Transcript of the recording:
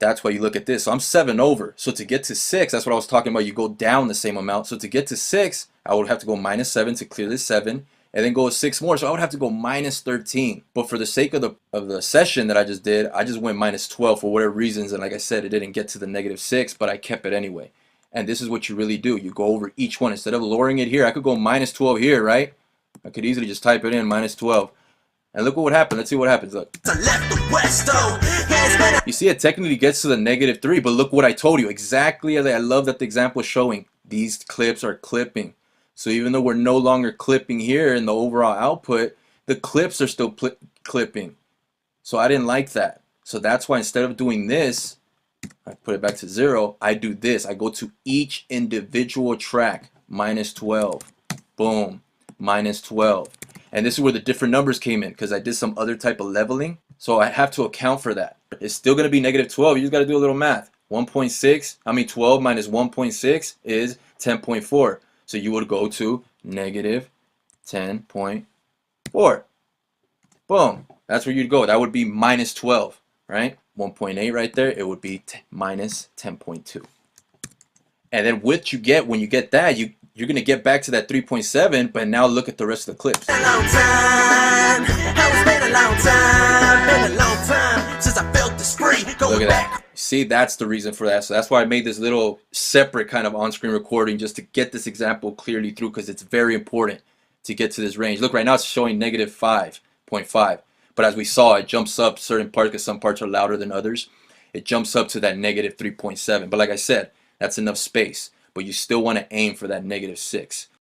That's why you look at this. So I'm 7 over. So to get to 6, that's what I was talking about. You go down the same amount. So to get to 6, I would have to go minus 7 to clear this 7, and then go 6 more. So I would have to go minus 13. But for the sake of the session that I just did, I just went minus 12 for whatever reasons. And like I said, it didn't get to the negative 6, but I kept it anyway. And this is what you really do. You go over each one. Instead of lowering it here, I could go minus 12 here, right? I could easily just type it in, minus 12. And look what would happen. Let's see what happens. Look. You see, it technically gets to the negative 3, but look what I told you. Exactly as I love that the example is showing. These clips are clipping. So even though we're no longer clipping here in the overall output, the clips are still clipping. So I didn't like that. So that's why instead of doing this, I put it back to 0, I do this. I go to each individual track, minus 12. Boom, minus 12. And this is where the different numbers came in because I did some other type of leveling. So I have to account for that. It's still going to be negative 12. You just got to do a little math. 12 minus 1.6 is 10.4. So you would go to negative 10.4. Boom. That's where you'd go. That would be minus 12, right? 1.8 right there. It would be minus 10.2. And then what you get when you get that, you're going to get back to that 3.7, but now look at the rest of the clips. Look at that. See, that's the reason for that. So that's why I made this little separate kind of on-screen recording just to get this example clearly through, because it's very important to get to this range. Look, right now it's showing negative 5.5. But as we saw, it jumps up certain parts because some parts are louder than others. It jumps up to that negative 3.7. But like I said, that's enough space. But you still want to aim for that negative 6.